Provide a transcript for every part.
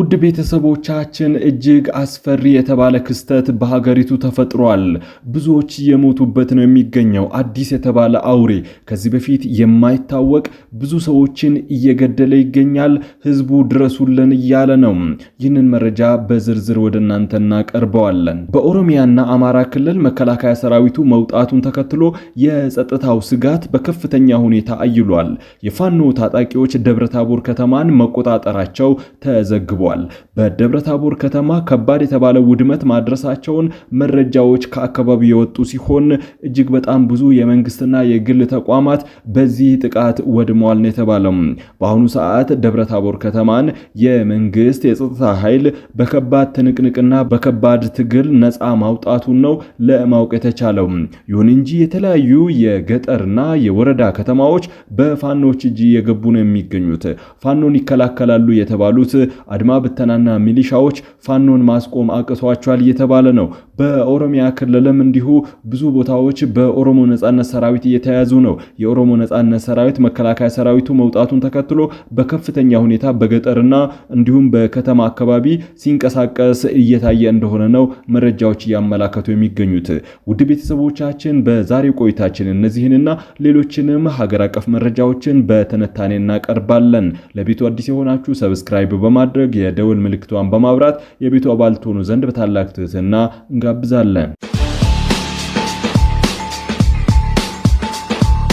ውድ ቤተሰቦቻችን እጅግ አስፈሪ የተባለ ክስተት በሀገሪቱ ተፈጥሯል። ብዙዎች የሞቱበት ነው የሚገኘው። አዲስ የተባለ አውሬ ከዚህ በፊት የማይታወቅ ብዙ ሰዎችን እየገደለ ይገኛል። ህዝቡ ድረሱልን እያለ ነው። ይህንን መረጃ በዝርዝር ወደ እናንተ እናቀርበዋለን። በኦሮሚያና አማራ ክልል መከላከያ ሰራዊቱ መውጣቱን ተከትሎ የጸጥታው ስጋት በከፍተኛ ሁኔታ አይሏል። የፋኖ ታጣቂዎች ደብረታቦር ከተማን መቆጣጠራቸው ተዘግቧል። በደብረታቦር ከተማ ከባድ የተባለ ውድመት ማድረሳቸውን መረጃዎች ከአካባቢው የወጡ ሲሆን እጅግ በጣም ብዙ የመንግስትና የግል ተቋማት በዚህ ጥቃት ወድመዋል ነው የተባለው። በአሁኑ ሰዓት ደብረታቦር ከተማን የመንግስት የጸጥታ ኃይል በከባድ ትንቅንቅና በከባድ ትግል ነፃ ማውጣቱን ነው ለማወቅ የተቻለው። ይሁን እንጂ የተለያዩ የገጠርና የወረዳ ከተማዎች በፋኖች እጅ እየገቡ ነው የሚገኙት። ፋኖን ይከላከላሉ የተባሉት አድማ ብተናና ሚሊሻዎች ፋኖን ማስቆም አቅቷቸዋል እየተባለ ነው። በኦሮሚያ ክልልም እንዲሁ ብዙ ቦታዎች በኦሮሞ ነጻነት ሰራዊት እየተያዙ ነው። የኦሮሞ ነጻነት ሰራዊት መከላከያ ሰራዊቱ መውጣቱን ተከትሎ በከፍተኛ ሁኔታ በገጠርና እንዲሁም በከተማ አካባቢ ሲንቀሳቀስ እየታየ እንደሆነ ነው መረጃዎች እያመላከቱ የሚገኙት። ውድ ቤተሰቦቻችን በዛሬው ቆይታችን እነዚህንና ሌሎችንም ሀገር አቀፍ መረጃዎችን በትንታኔ እናቀርባለን። ለቤቱ አዲስ የሆናችሁ ሰብስክራይብ በማድረግ የደወል ምልክቷን በማብራት የቤቱ አባል ትሆኑ ዘንድ በታላቅ ትህትና እንጋብዛለን።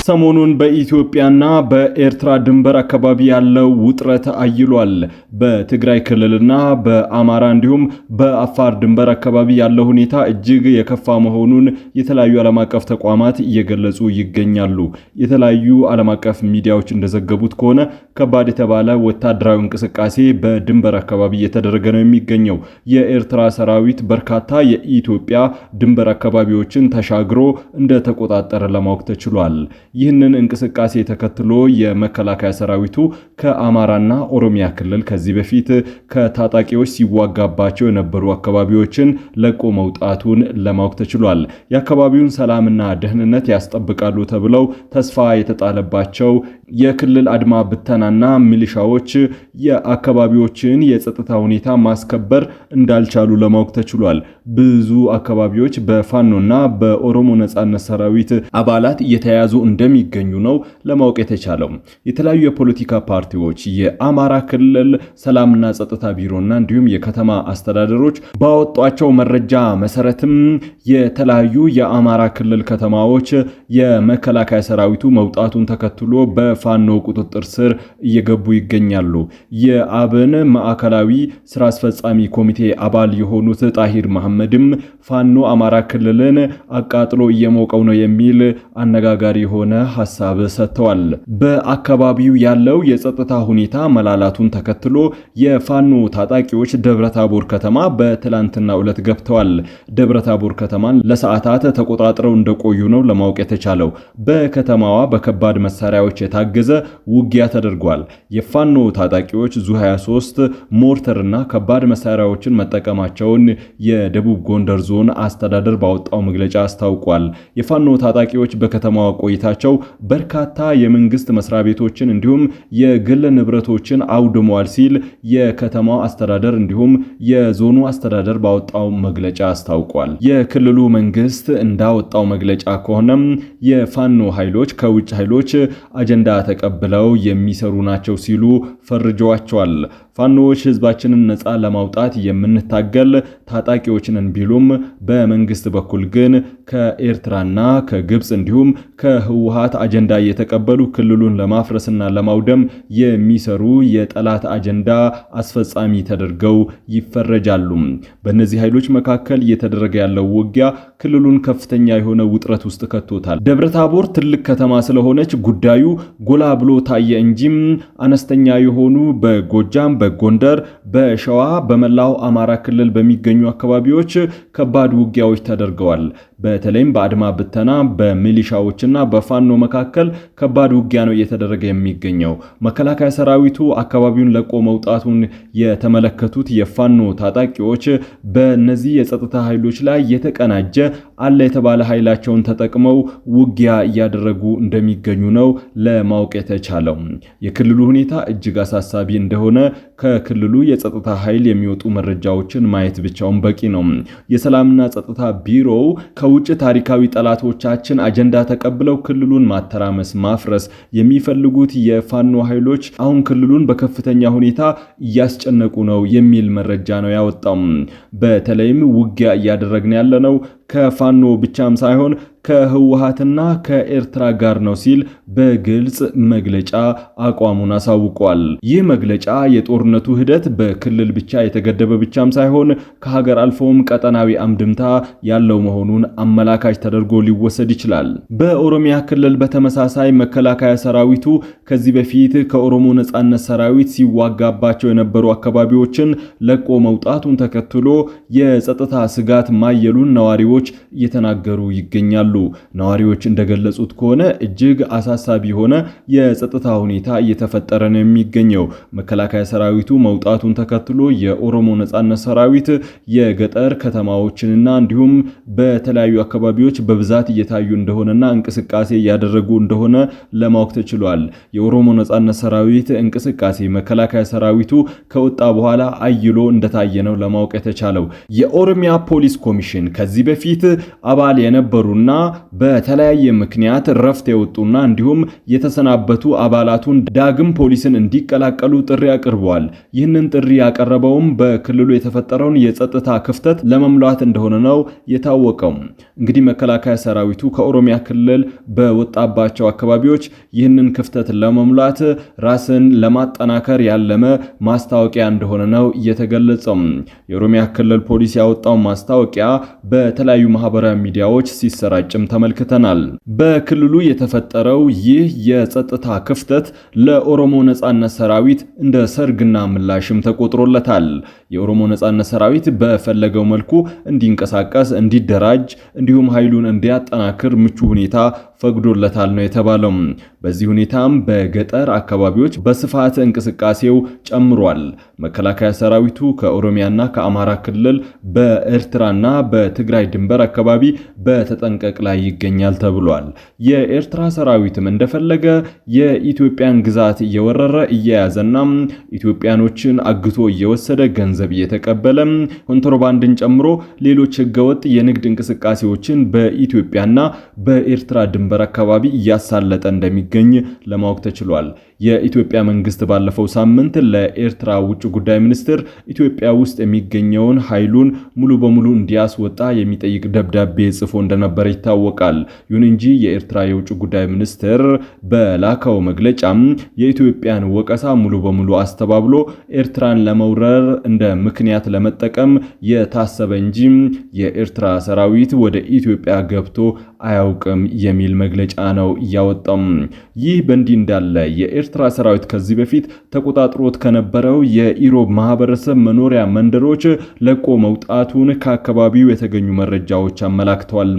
ሰሞኑን በኢትዮጵያና በኤርትራ ድንበር አካባቢ ያለው ውጥረት አይሏል። በትግራይ ክልልና በአማራ እንዲሁም በአፋር ድንበር አካባቢ ያለው ሁኔታ እጅግ የከፋ መሆኑን የተለያዩ ዓለም አቀፍ ተቋማት እየገለጹ ይገኛሉ። የተለያዩ ዓለም አቀፍ ሚዲያዎች እንደዘገቡት ከሆነ ከባድ የተባለ ወታደራዊ እንቅስቃሴ በድንበር አካባቢ እየተደረገ ነው የሚገኘው። የኤርትራ ሰራዊት በርካታ የኢትዮጵያ ድንበር አካባቢዎችን ተሻግሮ እንደተቆጣጠረ ለማወቅ ተችሏል። ይህንን እንቅስቃሴ ተከትሎ የመከላከያ ሰራዊቱ ከአማራና ኦሮሚያ ክልል ከዚህ በፊት ከታጣቂዎች ሲዋጋባቸው የነበሩ አካባቢዎችን ለቆ መውጣቱን ለማወቅ ተችሏል። የአካባቢውን ሰላምና ደህንነት ያስጠብቃሉ ተብለው ተስፋ የተጣለባቸው የክልል አድማ ብተናና ሚሊሻዎች የአካባቢዎችን የጸጥታ ሁኔታ ማስከበር እንዳልቻሉ ለማወቅ ተችሏል። ብዙ አካባቢዎች በፋኖና በኦሮሞ ነጻነት ሰራዊት አባላት እየተያዙ እንደሚገኙ ነው ለማወቅ የተቻለው። የተለያዩ የፖለቲካ ፓርቲዎች የአማራ ክልል ሰላምና ጸጥታ ቢሮና እንዲሁም የከተማ አስተዳደሮች ባወጧቸው መረጃ መሰረትም የተለያዩ የአማራ ክልል ከተማዎች የመከላከያ ሰራዊቱ መውጣቱን ተከትሎ በፋኖ ቁጥጥር ስር እየገቡ ይገኛሉ። የአብን ማዕከላዊ ስራ አስፈጻሚ ኮሚቴ አባል የሆኑት ጣሂር መሐመድም ፋኖ አማራ ክልልን አቃጥሎ እየሞቀው ነው የሚል አነጋጋሪ የሆነ ሐሳብ ሰጥተዋል። በአካባቢው ያለው የጸጥታ ሁኔታ መላላቱን ተከትሎ የፋኖ ታጣቂዎች ደብረታቦር ከተማ በትላንትናው ዕለት ገብተዋል። ደብረታቦር ከተማን ለሰዓታት ተቆጣጥረው እንደቆዩ ነው ለማወቅ የተቻለው። በከተማዋ በከባድ መሳሪያዎች የታገዘ ውጊያ ተደርጓል። የፋኖ ታጣቂዎች ዙ23 ሞርተርና ከባድ መሳሪያዎችን መጠቀማቸውን የደቡብ ጎንደር ዞን አስተዳደር ባወጣው መግለጫ አስታውቋል። የፋኖ ታጣቂዎች በከተማዋ ቆይታቸው በርካታ የመንግስት መስሪያ ቤቶችን እንዲሁም የግል ንብረቶችን አውድመዋል ሲል የከተማው አስተዳደር እንዲሁም የዞኑ አስተዳደር ባወጣው መግለጫ አስታውቋል። የክልሉ መንግስት እንዳወጣው መግለጫ ከሆነም የፋኖ ኃይሎች ከውጭ ኃይሎች አጀንዳ ተቀብለው የሚሰሩ ናቸው ሲሉ ፈርጀዋቸዋል። ፋኖዎች ህዝባችንን ነፃ ለማውጣት የምንታገል ታጣቂዎች ነን ቢሉም በመንግስት በኩል ግን ከኤርትራና ከግብጽ እንዲሁም ከህወሓት አጀንዳ እየተቀበሉ ክልሉን ለማፍረስና ለማውደም የሚሰሩ የጠላት አጀንዳ አስፈጻሚ ተደርገው ይፈረጃሉ። በእነዚህ ኃይሎች መካከል እየተደረገ ያለው ውጊያ ክልሉን ከፍተኛ የሆነ ውጥረት ውስጥ ከቶታል። ደብረታቦር ትልቅ ከተማ ስለሆነች ጉዳዩ ጎላ ብሎ ታየ እንጂም አነስተኛ የሆኑ በጎጃም፣ በጎንደር፣ በሸዋ፣ በመላው አማራ ክልል በሚገኙ አካባቢዎች ከባድ ውጊያዎች ተደርገዋል። በተለይም በአድማ ብተና በሚሊሻዎችና በፋኖ መካከል ከባድ ውጊያ ነው እየተደረገ የሚገኘው። መከላከያ ሰራዊቱ አካባቢውን ለቆ መውጣቱን የተመለከቱት የፋኖ ታጣቂዎች በእነዚህ የጸጥታ ኃይሎች ላይ የተቀናጀ አለ የተባለ ኃይላቸውን ተጠቅመው ውጊያ እያደረጉ እንደሚገኙ ነው ለማወቅ የተቻለው። የክልሉ ሁኔታ እጅግ አሳሳቢ እንደሆነ ከክልሉ የጸጥታ ኃይል የሚወጡ መረጃዎችን ማየት ብቻውን በቂ ነው። የሰላምና ጸጥታ ቢሮው ከውጭ ታሪካዊ ጠላቶቻችን አጀንዳ ተቀብለው ክልሉን ማተራመስ ማፍረስ የሚፈልጉት የፋኖ ኃይሎች አሁን ክልሉን በከፍተኛ ሁኔታ እያስጨነቁ ነው የሚል መረጃ ነው ያወጣው። በተለይም ውጊያ እያደረግን ያለነው ከፋኖ ብቻም ሳይሆን ከህወሓትና ከኤርትራ ጋር ነው ሲል በግልጽ መግለጫ አቋሙን አሳውቋል። ይህ መግለጫ የጦርነቱ ሂደት በክልል ብቻ የተገደበ ብቻም ሳይሆን ከሀገር አልፎም ቀጠናዊ አምድምታ ያለው መሆኑን አመላካች ተደርጎ ሊወሰድ ይችላል። በኦሮሚያ ክልል በተመሳሳይ መከላከያ ሰራዊቱ ከዚህ በፊት ከኦሮሞ ነጻነት ሰራዊት ሲዋጋባቸው የነበሩ አካባቢዎችን ለቆ መውጣቱን ተከትሎ የጸጥታ ስጋት ማየሉን ነዋሪዎች እየተናገሩ ይገኛሉ። ነዋሪዎች እንደገለጹት ከሆነ እጅግ አሳሳቢ የሆነ የጸጥታ ሁኔታ እየተፈጠረ ነው የሚገኘው። መከላከያ ሰራዊቱ መውጣቱን ተከትሎ የኦሮሞ ነጻነት ሰራዊት የገጠር ከተማዎችንና እንዲሁም በተለያዩ አካባቢዎች በብዛት እየታዩ እንደሆነና እንቅስቃሴ እያደረጉ እንደሆነ ለማወቅ ተችሏል። የኦሮሞ ነጻነት ሰራዊት እንቅስቃሴ መከላከያ ሰራዊቱ ከወጣ በኋላ አይሎ እንደታየ ነው ለማወቅ የተቻለው። የኦሮሚያ ፖሊስ ኮሚሽን ከዚህ በፊት አባል የነበሩና በተለያየ ምክንያት ረፍት የወጡና እንዲሁም የተሰናበቱ አባላቱን ዳግም ፖሊስን እንዲቀላቀሉ ጥሪ አቅርበዋል። ይህንን ጥሪ ያቀረበውም በክልሉ የተፈጠረውን የጸጥታ ክፍተት ለመሙላት እንደሆነ ነው የታወቀው። እንግዲህ መከላከያ ሰራዊቱ ከኦሮሚያ ክልል በወጣባቸው አካባቢዎች ይህንን ክፍተት ለመሙላት ራስን ለማጠናከር ያለመ ማስታወቂያ እንደሆነ ነው የተገለጸው። የኦሮሚያ ክልል ፖሊስ ያወጣው ማስታወቂያ በተለያዩ ማህበራዊ ሚዲያዎች ሲሰራጭም ተመልክተናል። በክልሉ የተፈጠረው ይህ የጸጥታ ክፍተት ለኦሮሞ ነጻነት ሰራዊት እንደ ሰርግና ምላሽም ተቆጥሮለታል። የኦሮሞ ነጻነት ሰራዊት በፈለገው መልኩ እንዲንቀሳቀስ፣ እንዲደራጅ እንዲሁም ኃይሉን እንዲያጠናክር ምቹ ሁኔታ ፈቅዶለታል ነው የተባለው። በዚህ ሁኔታም በገጠር አካባቢዎች በስፋት እንቅስቃሴው ጨምሯል። መከላከያ ሰራዊቱ ከኦሮሚያና ከአማራ ክልል በኤርትራና በትግራይ ድንበር አካባቢ በተጠንቀቅ ላይ ይገኛል ተብሏል። የኤርትራ ሰራዊትም እንደፈለገ የኢትዮጵያን ግዛት እየወረረ እየያዘና ኢትዮጵያኖችን አግቶ እየወሰደ ገንዘብ እየተቀበለ ኮንትሮባንድን ጨምሮ ሌሎች ህገወጥ የንግድ እንቅስቃሴዎችን በኢትዮጵያና በኤርትራ ድንበር አካባቢ እያሳለጠ እንደሚገኝ ለማወቅ ተችሏል። የኢትዮጵያ መንግስት ባለፈው ሳምንት ለኤርትራ ውጭ ጉዳይ ሚኒስትር ኢትዮጵያ ውስጥ የሚገኘውን ኃይሉን ሙሉ በሙሉ እንዲያስወጣ የሚጠይቅ ደብዳቤ ጽፎ እንደነበር ይታወቃል። ይሁን እንጂ የኤርትራ የውጭ ጉዳይ ሚኒስትር በላከው መግለጫም የኢትዮጵያን ወቀሳ ሙሉ በሙሉ አስተባብሎ ኤርትራን ለመውረር እንደ ምክንያት ለመጠቀም የታሰበ እንጂ የኤርትራ ሰራዊት ወደ ኢትዮጵያ ገብቶ አያውቅም የሚል መግለጫ ነው ያወጣው። ይህ በእንዲህ እንዳለ የኤርትራ ሰራዊት ከዚህ በፊት ተቆጣጥሮት ከነበረው የኢሮብ ማህበረሰብ መኖሪያ መንደሮች ለቆ መውጣቱን ከአካባቢው የተገኙ መረጃዎች አመላክተዋል።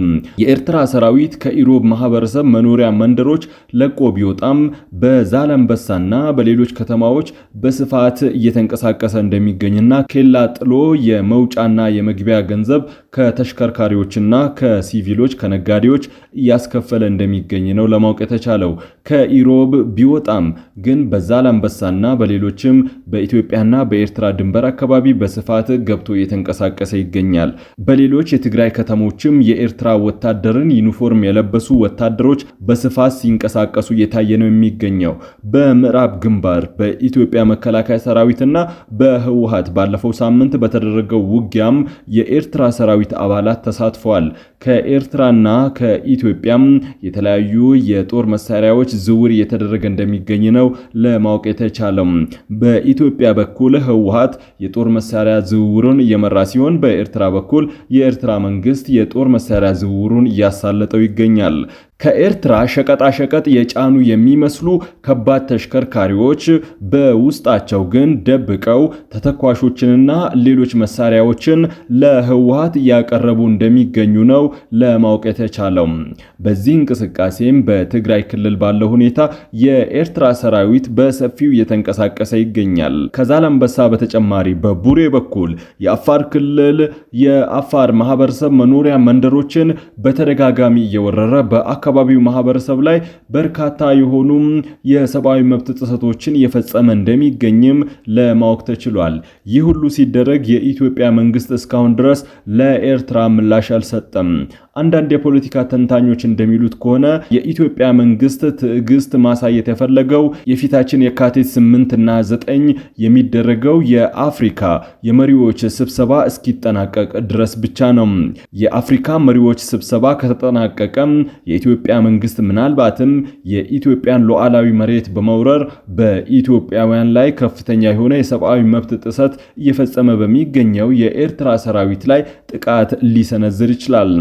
የኤርትራ ሰራዊት ከኢሮብ ማህበረሰብ መኖሪያ መንደሮች ለቆ ቢወጣም በዛላምበሳና በሌሎች ከተማዎች በስፋት እየተንቀሳቀሰ እንደሚገኝና ኬላ ጥሎ የመውጫና የመግቢያ ገንዘብ ከተሽከርካሪዎችና ከሲቪሎች ከነጋዴዎች እያስከፈለ እንደሚገኝ ነው ለማወቅ የተቻለው። ከኢሮብ ቢወጣም ግን በዛላምበሳና በሌሎችም በኢትዮጵያና በኤርትራ ድንበር አካባቢ በስፋት ገብቶ እየተንቀሳቀሰ ይገኛል። በሌሎች የትግራይ ከተሞችም የኤርትራ ወታደርን ዩኒፎርም የለበሱ ወታደሮች በስፋት ሲንቀሳቀሱ እየታየ ነው የሚገኘው። በምዕራብ ግንባር በኢትዮጵያ መከላከያ ሰራዊትና በህወሓት ባለፈው ሳምንት በተደረገው ውጊያም የኤርትራ ሰራዊት አባላት ተሳትፈዋል። ከኤርትራና ከኢትዮጵያም የተለያዩ የጦር መሳሪያዎች ዝውውር እየተደረገ እንደሚገኝ ነው ለማወቅ የተቻለው። በኢትዮጵያ በኩል ህወሓት የጦር መሳሪያ ዝውውሩን እየመራ ሲሆን፣ በኤርትራ በኩል የኤርትራ መንግስት የጦር መሳሪያ ዝውውሩን እያሳለጠው ይገኛል። ከኤርትራ ሸቀጣሸቀጥ የጫኑ የሚመስሉ ከባድ ተሽከርካሪዎች በውስጣቸው ግን ደብቀው ተተኳሾችንና ሌሎች መሳሪያዎችን ለህወሓት እያቀረቡ እንደሚገኙ ነው ለማወቅ የተቻለው። በዚህ እንቅስቃሴም በትግራይ ክልል ባለው ሁኔታ የኤርትራ ሰራዊት በሰፊው እየተንቀሳቀሰ ይገኛል። ከዛላምበሳ በተጨማሪ በቡሬ በኩል የአፋር ክልል የአፋር ማህበረሰብ መኖሪያ መንደሮችን በተደጋጋሚ እየወረረ በአካባቢው ማህበረሰብ ላይ በርካታ የሆኑ የሰብአዊ መብት ጥሰቶችን እየፈጸመ እንደሚገኝም ለማወቅ ተችሏል። ይህ ሁሉ ሲደረግ የኢትዮጵያ መንግስት እስካሁን ድረስ ለኤርትራ ምላሽ አልሰጠም። አንዳንድ የፖለቲካ ተንታኞች እንደሚሉት ከሆነ የኢትዮጵያ መንግስት ትዕግስት ማሳየት የፈለገው የፊታችን የካቲት 8 እና 9 የሚደረገው የአፍሪካ የመሪዎች ስብሰባ እስኪጠናቀቅ ድረስ ብቻ ነው። የአፍሪካ መሪዎች ስብሰባ ከተጠናቀቀ የኢትዮጵያ መንግስት ምናልባትም የኢትዮጵያን ሉዓላዊ መሬት በመውረር በኢትዮጵያውያን ላይ ከፍተኛ የሆነ የሰብአዊ መብት ጥሰት እየፈጸመ በሚገኘው የኤርትራ ሰራዊት ላይ ጥቃት ሊሰነዝር ይችላል።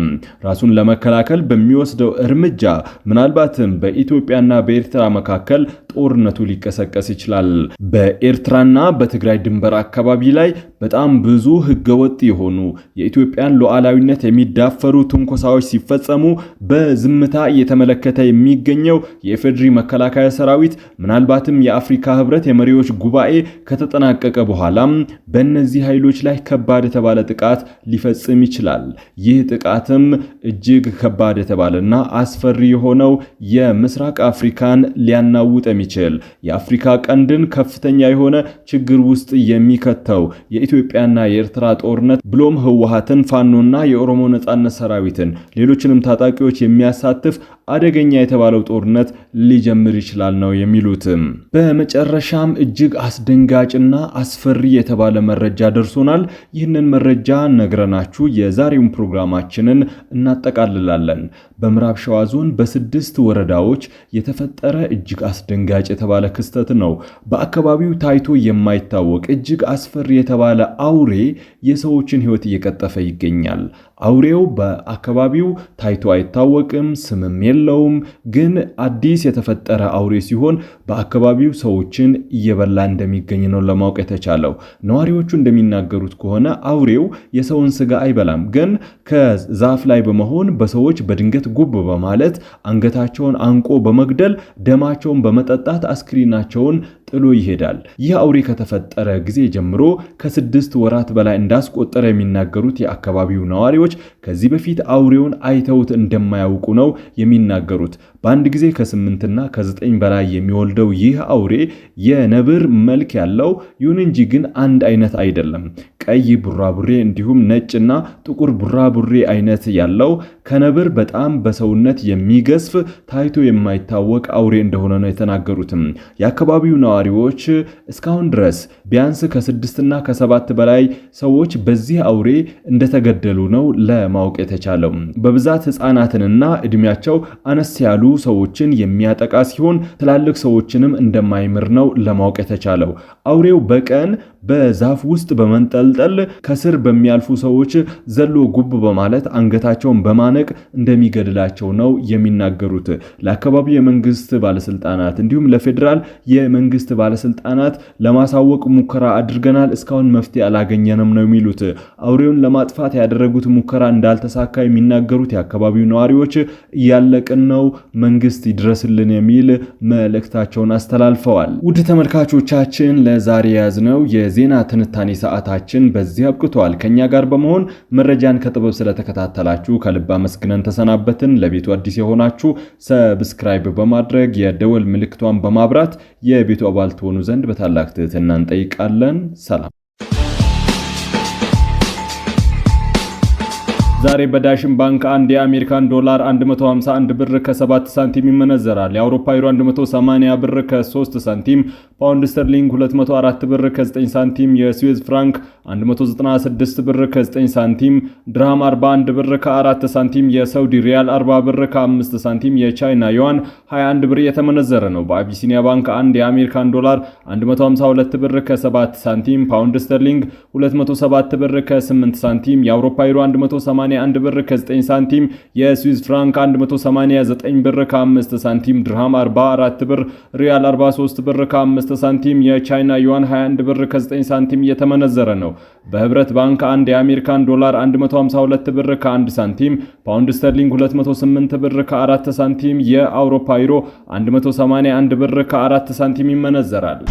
ራሱን ለመከላከል በሚወስደው እርምጃ ምናልባትም በኢትዮጵያና በኤርትራ መካከል ጦርነቱ ሊቀሰቀስ ይችላል። በኤርትራና በትግራይ ድንበር አካባቢ ላይ በጣም ብዙ ህገወጥ የሆኑ የኢትዮጵያን ሉዓላዊነት የሚዳፈሩ ትንኮሳዎች ሲፈጸሙ በዝምታ እየተመለከተ የሚገኘው የኢፌዴሪ መከላከያ ሰራዊት ምናልባትም የአፍሪካ ህብረት የመሪዎች ጉባኤ ከተጠናቀቀ በኋላም በእነዚህ ኃይሎች ላይ ከባድ የተባለ ጥቃት ሊፈጽም ይችላል። ይህ ጥቃትም እጅግ ከባድ የተባለና አስፈሪ የሆነው የምስራቅ አፍሪካን ሊያናውጥ የሚችል የአፍሪካ ቀንድን ከፍተኛ የሆነ ችግር ውስጥ የሚከተው የኢትዮጵያና የኤርትራ ጦርነት ብሎም ህወሓትን፣ ፋኖና የኦሮሞ ነጻነት ሰራዊትን ሌሎችንም ታጣቂዎች የሚያሳትፍ አደገኛ የተባለው ጦርነት ሊጀምር ይችላል ነው የሚሉት። በመጨረሻም እጅግ አስደንጋጭና አስፈሪ የተባለ መረጃ ደርሶናል። ይህንን መረጃ ነግረናችሁ የዛሬውን ፕሮግራማችንን እናጠቃልላለን። በምዕራብ ሸዋ ዞን በ6 ወረዳዎች የተፈጠረ እጅግ አስደንጋጭ የተባለ ክስተት ነው። በአካባቢው ታይቶ የማይታወቅ እጅግ አስፈሪ የተባለ አውሬ የሰዎችን ህይወት እየቀጠፈ ይገኛል። አውሬው በአካባቢው ታይቶ አይታወቅም፣ ስምም የለውም። ግን አዲስ የተፈጠረ አውሬ ሲሆን በአካባቢው ሰዎችን እየበላ እንደሚገኝ ነው ለማወቅ የተቻለው። ነዋሪዎቹ እንደሚናገሩት ከሆነ አውሬው የሰውን ስጋ አይበላም፣ ግን ከዛፍ ላይ በመሆን በሰዎች በድንገት ጉብ በማለት አንገታቸውን አንቆ በመግደል ደማቸውን በመጠጣት አስክሬናቸውን ጥሎ ይሄዳል። ይህ አውሬ ከተፈጠረ ጊዜ ጀምሮ ከ6 ወራት በላይ እንዳስቆጠረ የሚናገሩት የአካባቢው ነዋሪዎች ከዚህ በፊት አውሬውን አይተውት እንደማያውቁ ነው የሚናገሩት። በአንድ ጊዜ ከ8 እና ከ9 በላይ የሚወልደው ይህ አውሬ የነብር መልክ ያለው ይሁን እንጂ ግን አንድ አይነት አይደለም። ቀይ ቡራቡሬ እንዲሁም ነጭና ጥቁር ቡራቡሬ አይነት ያለው ከነብር በጣም በሰውነት የሚገዝፍ ታይቶ የማይታወቅ አውሬ እንደሆነ ነው የተናገሩትም። የአካባቢው ነዋሪዎች እስካሁን ድረስ ቢያንስ ከ6 እና ከ7 በላይ ሰዎች በዚህ አውሬ እንደተገደሉ ነው ለማወቅ የተቻለው። በብዛት ህፃናትንና እድሜያቸው አነስ ያሉ ሰዎችን የሚያጠቃ ሲሆን ትላልቅ ሰዎችንም እንደማይምር ነው ለማወቅ የተቻለው። አውሬው በቀን በዛፍ ውስጥ በመንጠልጠል ከስር በሚያልፉ ሰዎች ዘሎ ጉብ በማለት አንገታቸውን በማነቅ እንደሚገድላቸው ነው የሚናገሩት። ለአካባቢው የመንግስት ባለስልጣናት እንዲሁም ለፌዴራል የመንግስት ባለስልጣናት ለማሳወቅ ሙከራ አድርገናል፣ እስካሁን መፍትሄ አላገኘንም ነው የሚሉት። አውሬውን ለማጥፋት ያደረጉት ሙከራ እንዳልተሳካ የሚናገሩት የአካባቢው ነዋሪዎች እያለቅን ነው፣ መንግስት ይድረስልን የሚል መልእክታቸውን አስተላልፈዋል። ውድ ተመልካቾቻችን ለዛሬ ያዝነው የዜና ትንታኔ ሰዓታችን በዚህ አብቅቷል። ከኛ ጋር በመሆን መረጃን ከጥበብ ስለተከታተላችሁ ከልብ አመስግነን ተሰናበትን። ለቤቱ አዲስ የሆናችሁ ሰብስክራይብ በማድረግ የደወል ምልክቷን በማብራት የቤቱ አባል ትሆኑ ዘንድ በታላቅ ትህትና እንጠይቃለን። ሰላም። ዛሬ በዳሽን ባንክ አንድ የአሜሪካን ዶላር 151 ብር ከ7 ሳንቲም ይመነዘራል። የአውሮፓ ዩሮ 180 ብር ከ3 ሳንቲም፣ ፓውንድ ስተርሊንግ 204 ብር ከ9 ሳንቲም፣ የስዊዝ ፍራንክ 196 ብር ከ9 ሳንቲም፣ ድርሃም 41 ብር ከ4 ሳንቲም፣ የሳውዲ ሪያል 40 ብር ከ5 ሳንቲም፣ የቻይና ዩዋን 21 ብር የተመነዘረ ነው። በአቢሲኒያ ባንክ አንድ የአሜሪካን ዶላር 152 ብር ከ7 ሳንቲም፣ ፓውንድ ስተርሊንግ 207 ብር ከ8 ሳንቲም፣ የአውሮፓ ዩሮ 180 181 ብር ከ9 ሳንቲም፣ የስዊስ ፍራንክ 189 ብር ከ5 ሳንቲም፣ ድርሃም 44 ብር፣ ሪያል 43 ብር ከ5 ሳንቲም፣ የቻይና ዩዋን 21 ብር ከ9 ሳንቲም እየተመነዘረ ነው። በህብረት ባንክ አንድ የአሜሪካን ዶላር 152 ብር ከ1 ሳንቲም፣ ፓውንድ ስተርሊንግ 208 ብር ከ4 ሳንቲም፣ የአውሮፓ ዩሮ 181 ብር ከ4 ሳንቲም ይመነዘራል።